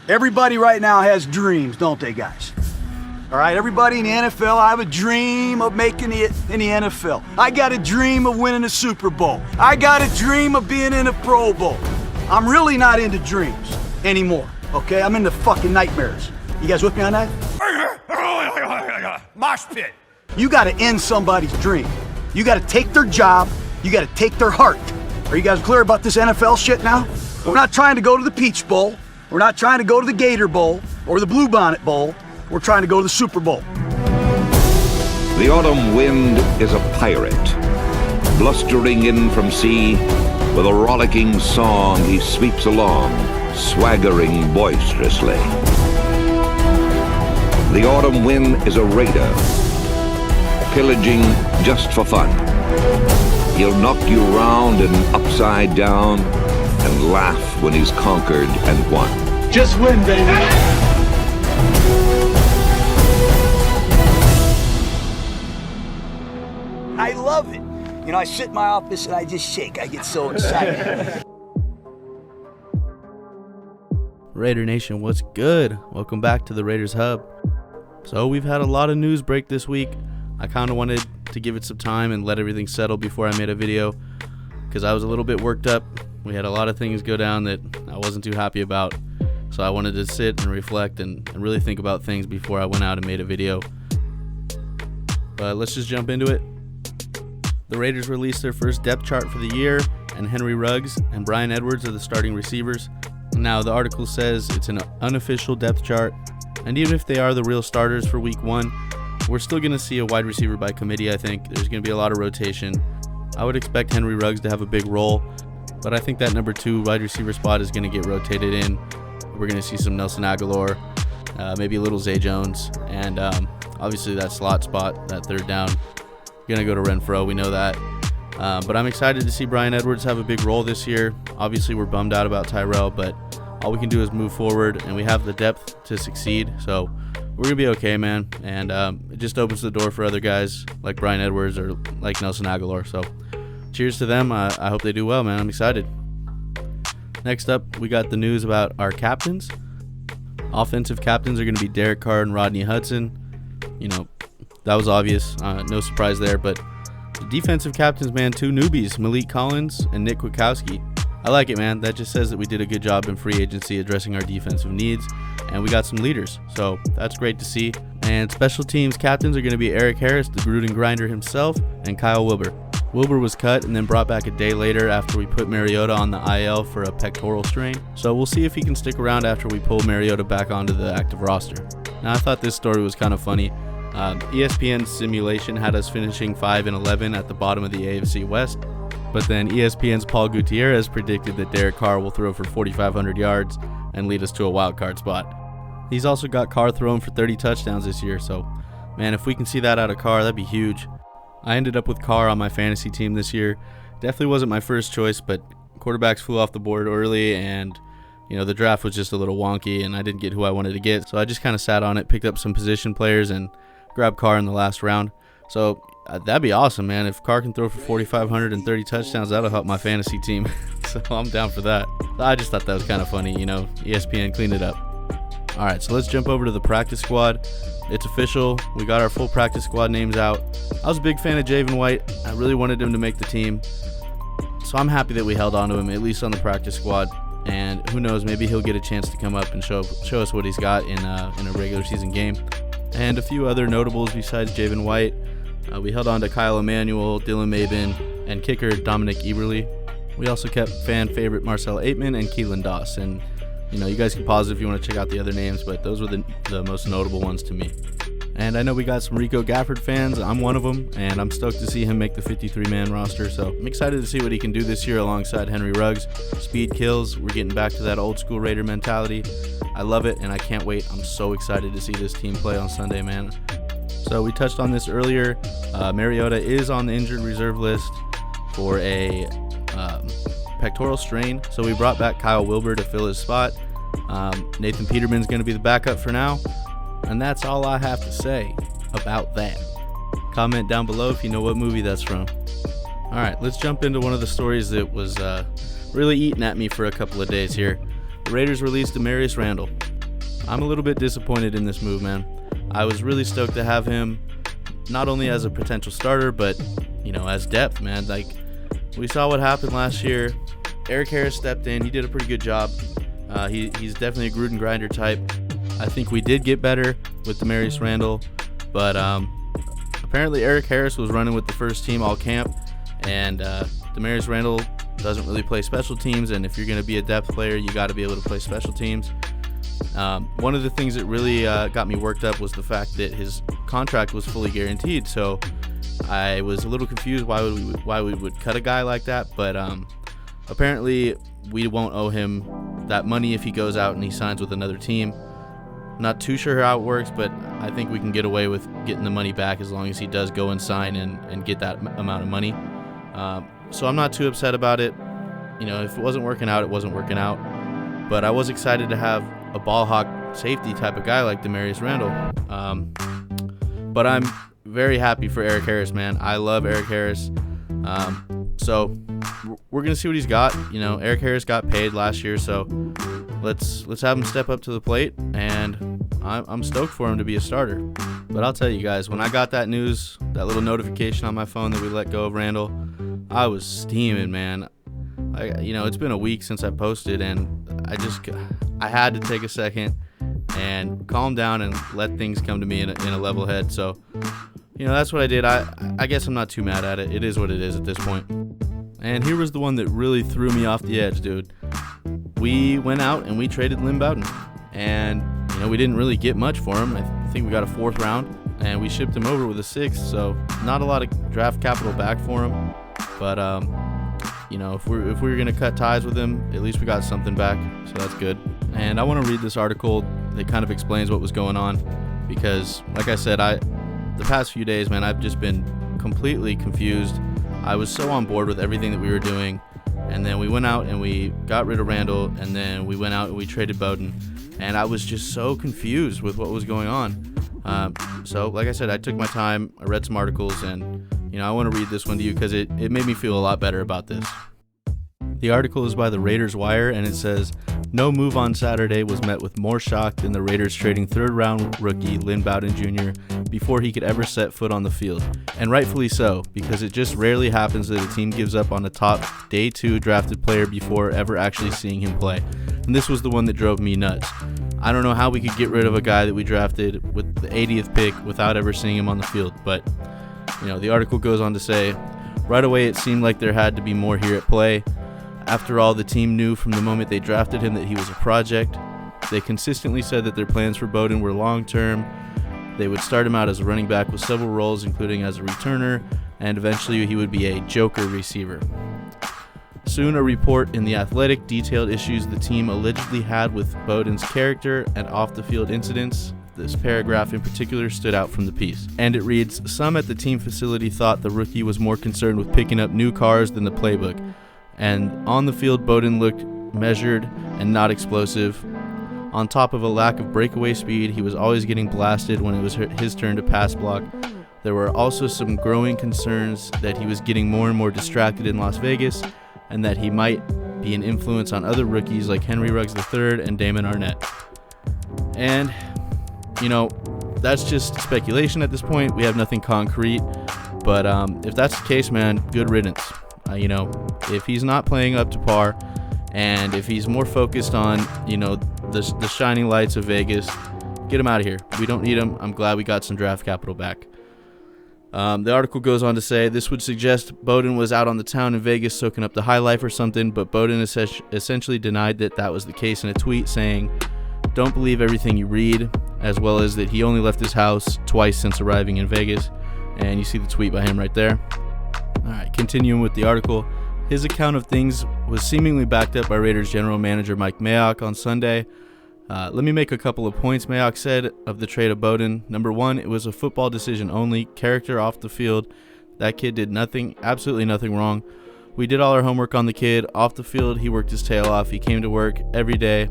Everybody right now has dreams, don't they, guys? All right, everybody in the NFL, I have a dream of making it in the NFL. I got a dream of winning a Super Bowl. I got a dream of being in a Pro Bowl. I'm really not into dreams anymore, okay? I'm into fucking nightmares. You guys with me on that? Mosh pit. You gotta end somebody's dream. You gotta take their job. You gotta take their heart. Are you guys clear about this NFL shit now? We're not trying to go to the Peach Bowl. We're not trying to go to the Gator Bowl or the Bluebonnet Bowl. We're trying to go to the Super Bowl. The autumn wind is a pirate, blustering in from sea. With a rollicking song, he sweeps along, swaggering boisterously. The autumn wind is a raider, pillaging just for fun. He'll knock you round and upside down and laugh when he's conquered and won. Just win, baby. I love it. You know, I sit in my office and I just shake. I get so excited. Raider Nation, what's good? Welcome back to the Raiders Hub. So we've had a lot of news break this week. I kind of wanted to give it some time and let everything settle before I made a video because I was a little bit worked up. We had a lot of things go down that I wasn't too happy about. So I wanted to sit and reflect and really think about things before I went out and made a video. But let's just jump into it. The Raiders released their first depth chart for the year, and Henry Ruggs and Bryan Edwards are the starting receivers. Now, the article says it's an unofficial depth chart, and even if they are the real starters for week 1, we're still going to see a wide receiver by committee, I think. There's going to be a lot of rotation. I would expect Henry Ruggs to have a big role, but I think that number 2 wide receiver spot is going to get rotated in. We're going to see some Nelson Aguilar, maybe a little Zay Jones, and obviously that slot spot, that third down, going to go to Renfro, we know that. But I'm excited to see Bryan Edwards have a big role this year. Obviously, we're bummed out about Tyrell, but all we can do is move forward, and we have the depth to succeed. So we're going to be okay, man. And it just opens the door for other guys like Bryan Edwards or like Nelson Aguilar. So cheers to them. I hope they do well, man. I'm excited. Next up, we got the news about our captains. Offensive captains are going to be Derek Carr and Rodney Hudson. You know, that was obvious. No surprise there. But the defensive captains, man, 2 newbies, Malik Collins and Nick Kwiatkowski. I like it, man. That just says that we did a good job in free agency addressing our defensive needs, and we got some leaders. So that's great to see. And special teams captains are going to be Eric Harris, the brooding grinder himself, and Kyle Wilber. Wilbur was cut and then brought back a day later after we put Mariota on the IL for a pectoral strain. So we'll see if he can stick around after we pull Mariota back onto the active roster. Now, I thought this story was kind of funny. ESPN's simulation had us finishing 5-11 at the bottom of the AFC West, but then ESPN's Paul Gutierrez predicted that Derek Carr will throw for 4,500 yards and lead us to a wild card spot. He's also got Carr throwing for 30 touchdowns this year, so man, if we can see that out of Carr, that'd be huge. I ended up with Carr on my fantasy team this year. Definitely wasn't my first choice, but quarterbacks flew off the board early, and you know, the draft was just a little wonky and I didn't get who I wanted to get, so I just kind of sat on it, picked up some position players, and grabbed Carr in the last round. So that'd be awesome, man. If Carr can throw for 4,530 touchdowns, that'll help my fantasy team. So I'm down for that. I just thought that was kind of funny, you know, ESPN cleaned it up. All right, so let's jump over to the practice squad. It's official. We got our full practice squad names out. I was a big fan of Javen White. I really wanted him to make the team. So I'm happy that we held on to him, at least on the practice squad. And who knows, maybe he'll get a chance to come up and show us what he's got in a regular season game. And a few other notables besides Javen White. We held on to Kyle Emanuel, Dylan Mabin, and kicker Dominic Eberle. We also kept fan favorite Marcel Aitman and Keelan Doss. And, you know, you guys can pause if you want to check out the other names, but those were the most notable ones to me. And I know we got some Rico Gafford fans. I'm one of them, and I'm stoked to see him make the 53-man roster. So I'm excited to see what he can do this year alongside Henry Ruggs. Speed kills. We're getting back to that old-school Raider mentality. I love it, and I can't wait. I'm so excited to see this team play on Sunday, man. So we touched on this earlier. Mariota is on the injured reserve list for a pectoral strain. So we brought back Kyle Wilber to fill his spot. Nathan Peterman's going to be the backup for now. And that's all I have to say about that. Comment down below if you know what movie that's from. Alright, let's jump into one of the stories that was really eating at me for a couple of days here. The Raiders released Damarious Randall. I'm a little bit disappointed in this move, man. I was really stoked to have him not only as a potential starter, but, as depth, man. Like, we saw what happened last year. Eric Harris stepped in. He did a pretty good job. He's definitely a Gruden grinder type. I think we did get better with Damarious Randall, but apparently Eric Harris was running with the first team all camp, and Damarious Randall doesn't really play special teams, and if you're going to be a depth player, you got to be able to play special teams. One of the things that really got me worked up was the fact that his contract was fully guaranteed, so I was a little confused why we would cut a guy like that, but apparently we won't owe him that money if he goes out and he signs with another team. Not too sure how it works, but I think we can get away with getting the money back as long as he does go and sign and get that amount of money. So I'm not too upset about it. If it wasn't working out, it wasn't working out. But I was excited to have a ball hawk safety type of guy like Damarious Randall. But I'm very happy for Eric Harris, man. I love Eric Harris. So we're going to see what he's got. Eric Harris got paid last year, so let's have him step up to the plate, and I'm stoked for him to be a starter. But I'll tell you guys, when I got that news, that little notification on my phone that we let go of Randall, I was steaming, man. It's been a week since I posted, and I had to take a second and calm down and let things come to me in a level head. So, that's what I did. I guess I'm not too mad at it. It is what it is at this point. And here was the one that really threw me off the edge, dude. We went out and we traded Lynn Bowden, and we didn't really get much for him. I think we got a 4th round, and we shipped him over with a 6th, so not a lot of draft capital back for him. But if we were gonna cut ties with him, at least we got something back, so that's good. And I want to read this article that kind of explains what was going on, because like I said, the past few days, man, I've just been completely confused. I was so on board with everything that we were doing, and then we went out and we got rid of Randall, and then we went out and we traded Bowden, and I was just so confused with what was going on. So like I said, I took my time, I read some articles, and I want to read this one to you because it made me feel a lot better about this. The article is by the Raiders Wire, and it says, "No move on Saturday was met with more shock than the Raiders trading 3rd-round rookie Lynn Bowden Jr. before he could ever set foot on the field. And rightfully so, because it just rarely happens that a team gives up on a top day 2 drafted player before ever actually seeing him play. And this was the one that drove me nuts. I don't know how we could get rid of a guy that we drafted with the 80th pick without ever seeing him on the field. But, the article goes on to say, right away it seemed like there had to be more here at play. After all, the team knew from the moment they drafted him that he was a project. They consistently said that their plans for Bowden were long-term. They would start him out as a running back with several roles, including as a returner, and eventually he would be a joker receiver. Soon, a report in The Athletic detailed issues the team allegedly had with Bowden's character and off-the-field incidents. This paragraph in particular stood out from the piece. And it reads, "Some at the team facility thought the rookie was more concerned with picking up new cars than the playbook. And on the field, Bowden looked measured and not explosive. On top of a lack of breakaway speed, he was always getting blasted when it was his turn to pass block. There were also some growing concerns that he was getting more and more distracted in Las Vegas, and that he might be an influence on other rookies like Henry Ruggs III and Damon Arnett." And, that's just speculation at this point. We have nothing concrete. But if that's the case, man, good riddance. If he's not playing up to par, and if he's more focused on, the shining lights of Vegas, get him out of here. We don't need him. I'm glad we got some draft capital back. The article goes on to say, this would suggest Bowden was out on the town in Vegas soaking up the high life or something, but Bowden essentially denied that was the case in a tweet, saying, "Don't believe everything you read," as well as that he only left his house twice since arriving in Vegas. And you see the tweet by him right there. All right, continuing with the article. His account of things was seemingly backed up by Raiders general manager Mike Mayock on Sunday. Let me make a couple of points Mayock said of the trade of Bowden. Number 1, it was a football decision only. Character off the field. That kid did nothing, absolutely nothing wrong. We did all our homework on the kid. Off the field, he worked his tail off. He came to work every day.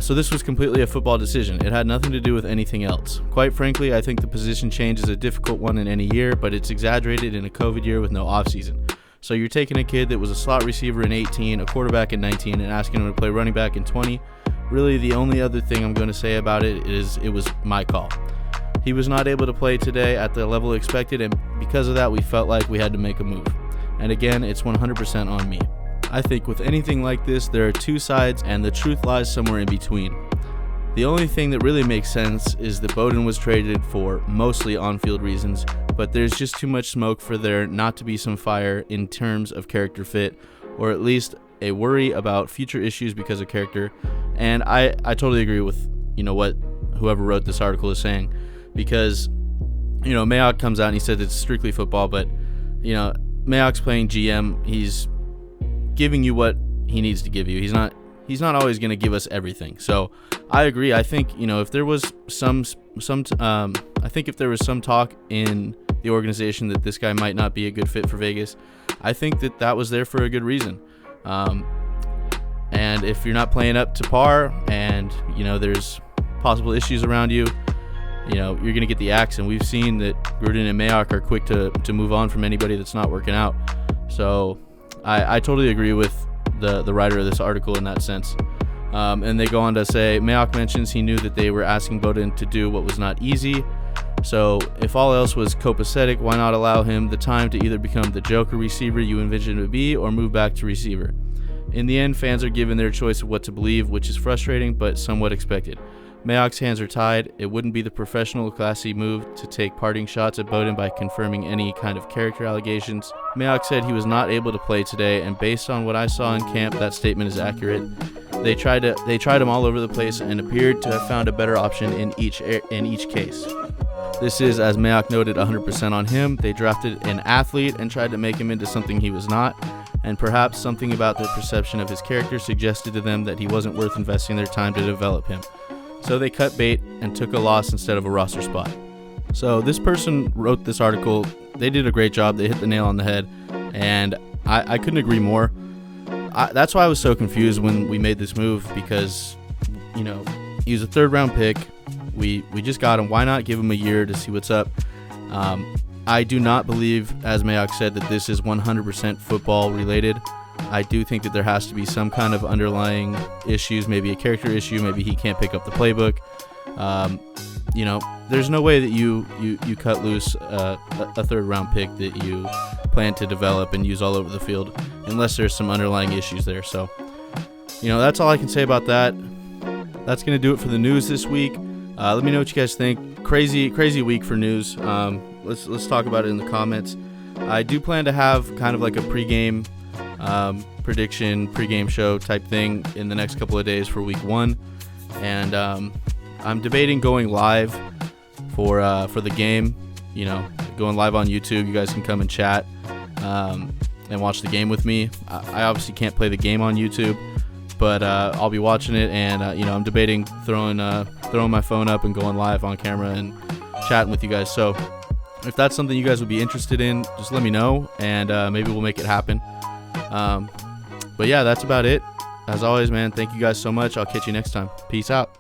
So this was completely a football decision. It had nothing to do with anything else. Quite frankly, I think the position change is a difficult one in any year, but it's exaggerated in a COVID year with no offseason. So you're taking a kid that was a slot receiver in 18, a quarterback in 19, and asking him to play running back in 20. really the only other thing I'm going to say about it is it was my call. He was not able to play today at the level expected, and because of that, we felt like we had to make a move. And again, it's 100% on me. I think with anything like this, there are two sides, and the truth lies somewhere in between. The only thing that really makes sense is that Bowden was traded for mostly on-field reasons, but there's just too much smoke for there not to be some fire in terms of character fit, or at least a worry about future issues because of character. And I totally agree with what whoever wrote this article is saying, because Mayock comes out and he said it's strictly football, but Mayock's playing GM. He's giving you what he needs to give you. He's not always going to give us everything. So I agree. I think if there was some talk in the organization that this guy might not be a good fit for Vegas, I think that was there for a good reason. And if you're not playing up to par, and there's possible issues around you, you're going to get the axe. And we've seen that Gruden and Mayock are quick to move on from anybody that's not working out. So I totally agree with the writer of this article in that sense. And they go on to say, Mayock mentions he knew that they were asking Bowden to do what was not easy. So if all else was copacetic, why not allow him the time to either become the joker receiver you envisioned him to be, or move back to receiver? In the end, fans are given their choice of what to believe, which is frustrating but somewhat expected. Mayock's hands are tied. It wouldn't be the professional, classy move to take parting shots at Bowden by confirming any kind of character allegations. Mayock said he was not able to play today, and based on what I saw in camp, that statement is accurate. They tried him all over the place and appeared to have found a better option in each case. This is, as Mayock noted, 100% on him. They drafted an athlete and tried to make him into something he was not, and perhaps something about their perception of his character suggested to them that he wasn't worth investing their time to develop him. So they cut bait and took a loss instead of a roster spot. So this person wrote this article. They did a great job. They hit the nail on the head, and I couldn't agree more. That's why I was so confused when we made this move, because he was a third-round pick. We just got him. Why not give him a year to see what's up? I do not believe, as Mayock said, that this is 100% football related. I do think that there has to be some kind of underlying issues, maybe a character issue, maybe he can't pick up the playbook. There's no way that you cut loose a third-round pick that you plan to develop and use all over the field unless there's some underlying issues there. So, that's all I can say about that. That's going to do it for the news this week. Let me know what you guys think. Crazy week for news. Let's talk about it in the comments. I do plan to have kind of like a pregame pregame show type thing in the next couple of days for week 1, and I'm debating going live for the game. Going live on YouTube. You guys can come and chat and watch the game with me. I obviously can't play the game on YouTube, but I'll be watching it, and I'm debating throwing my phone up and going live on camera and chatting with you guys. So if that's something you guys would be interested in, just let me know, and maybe we'll make it happen. But yeah, that's about it. As always, man, thank you guys so much. I'll catch you next time. Peace out.